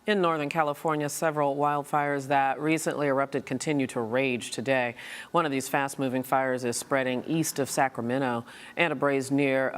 In Northern California, several wildfires that recently erupted continue to rage today. One of these fast-moving fires is spreading east of Sacramento, and a blaze near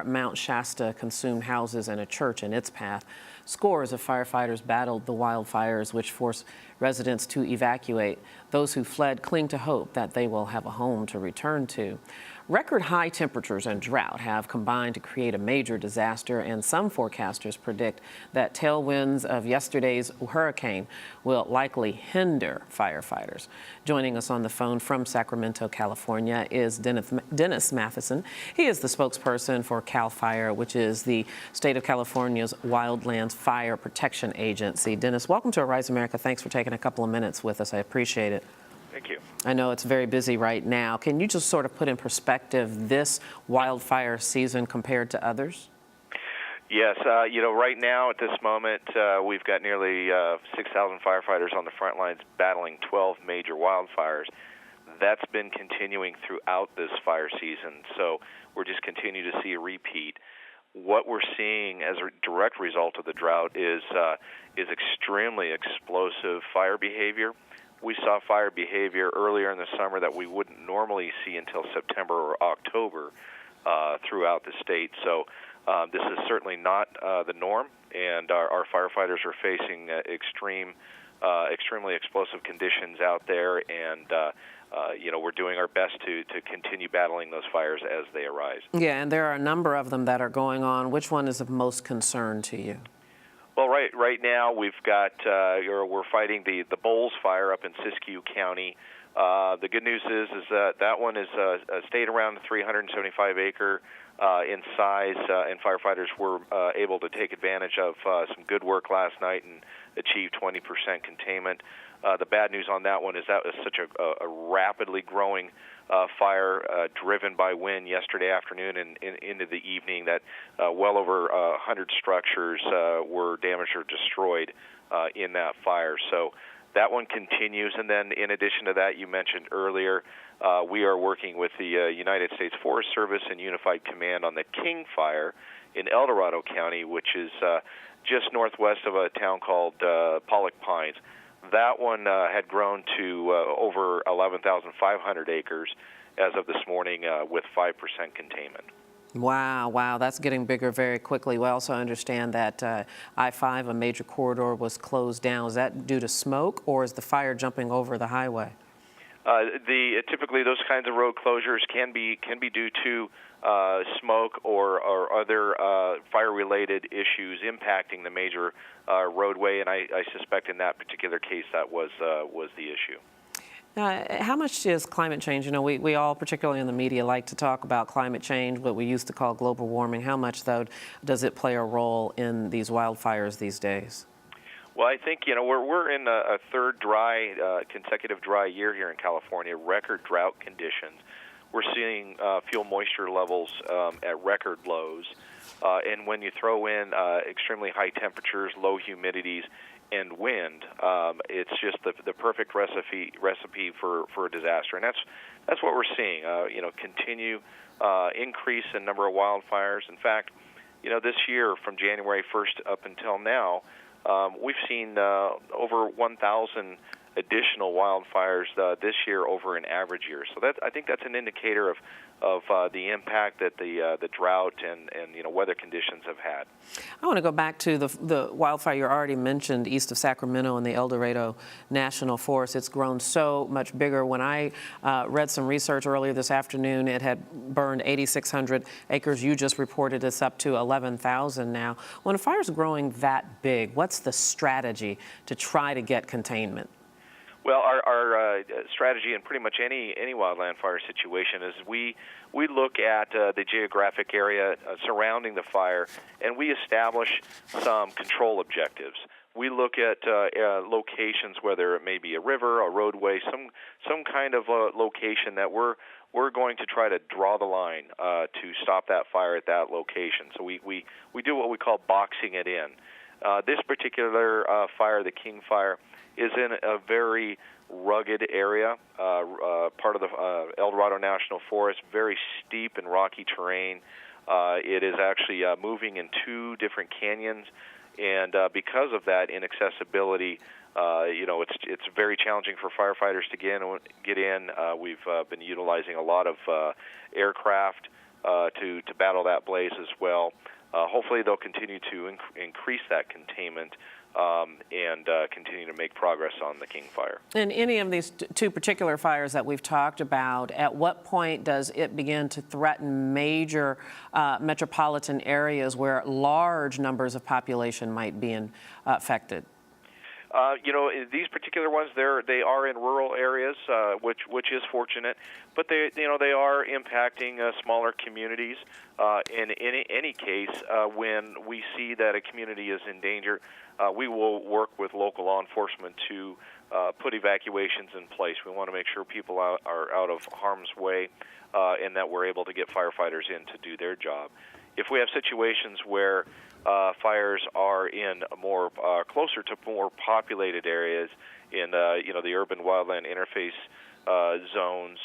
Mount Shasta consumed houses and a church in its path. Scores of firefighters battled the wildfires, which forced residents to evacuate. Those who fled cling to hope that they will have a home to return to. Record high temperatures and drought have combined to create a major disaster, and some forecasters predict that tailwinds of yesterday's hurricane will likely hinder firefighters. Joining us on the phone from Sacramento, California is Dennis Matheson. He is the spokesperson for CAL FIRE, which is the state of California's Wildlands Fire Protection Agency. Dennis, welcome to Arise America. Thanks for taking a couple of minutes with us. I appreciate it. Thank you. I know it's very busy right now. Can you just sort of put in perspective this wildfire season compared to others? Yes, right now at this moment, we've got nearly 6,000 firefighters on the front lines battling 12 major wildfires. That's been continuing throughout this fire season, so we're just continuing to see a repeat. What we're seeing as a direct result of the drought is extremely explosive fire behavior. We saw fire behavior earlier in the summer that we wouldn't normally see until September or October throughout the state. So this is certainly not the norm, and our firefighters are facing extremely explosive conditions out there, and we're doing our best to continue battling those fires as they arise. Yeah, and there are a number of them that are going on. Which one is of most concern to you? Well, right now we've got we're fighting the Bowles fire up in Siskiyou County. The good news is that one is stayed around 375 acre in size, and firefighters were able to take advantage of some good work last night and achieve 20% containment. The bad news on that one is that was such a rapidly growing fire driven by wind yesterday afternoon and into the evening that well over 100 structures were damaged or destroyed in that fire. So that one continues. And then in addition to that, you mentioned earlier, we are working with the United States Forest Service and Unified Command on the King Fire in El Dorado County, which is just northwest of a town called Pollock Pines. That one had grown to over 11,500 acres as of this morning with 5% containment. Wow, that's getting bigger very quickly. We also understand that I-5, a major corridor, was closed down. Is that due to smoke, or is the fire jumping over the highway? Typically, those kinds of road closures can be due to smoke or other fire-related issues impacting the major roadway, and I suspect in that particular case that was the issue. How much is climate change? You know, we all, particularly in the media, like to talk about climate change, what we used to call global warming. How much, though, does it play a role in these wildfires these days? Well, I think, we're in a third consecutive dry year here in California, record drought conditions. We're seeing fuel moisture levels at record lows. And when you throw in extremely high temperatures, low humidities, and wind, it's just the perfect recipe for a disaster. And that's what we're seeing, continue increase in number of wildfires. In fact, this year from January 1st up until now, we've seen over 1,000 additional wildfires this year over an average year. So I think that's an indicator of the impact that the drought and weather conditions have had. I want to go back to the wildfire you already mentioned east of Sacramento in the El Dorado National Forest. It's grown so much bigger. When I read some research earlier this afternoon, it had burned 8,600 acres. You just reported it's up to 11,000 now. When a fire's growing that big, what's the strategy to try to get containment? Well, our strategy in pretty much any wildland fire situation is we look at the geographic area surrounding the fire, and we establish some control objectives. We look at locations, whether it may be a river, a roadway, some kind of location that we're going to try to draw the line to stop that fire at that location. So we do what we call boxing it in. This particular fire, the King Fire, is in a very rugged area, part of the El Dorado National Forest, very steep and rocky terrain. It is actually moving in two different canyons, And because of that inaccessibility, it's very challenging for firefighters to get in. We've been utilizing a lot of aircraft to battle that blaze as well. Hopefully, they'll continue to increase that containment and continue to make progress on the King Fire. In any of these two particular fires that we've talked about, at what point does it begin to threaten major metropolitan areas where large numbers of population might be affected? These particular ones, they are in rural areas, which is fortunate, but they are impacting smaller communities. In any case, when we see that a community is in danger, we will work with local law enforcement to put evacuations in place. We want to make sure people are out of harm's way, and that we're able to get firefighters in to do their job. If we have situations where fires are in more closer to more populated areas in the urban wildland interface zones,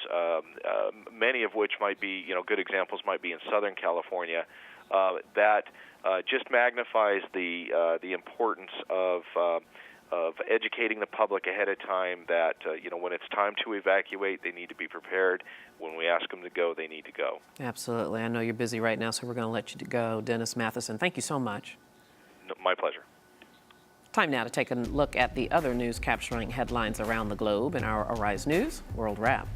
many of which might be good examples might be in Southern California, that just magnifies the importance of educating the public ahead of time that when it's time to evacuate, they need to be prepared. When we ask them to go, they need to go. Absolutely. I know you're busy right now, so we're going to let you go. Dennis Matheson, thank you so much. No, my pleasure. Time now to take a look at the other news capturing headlines around the globe in our Arise News World Wrap.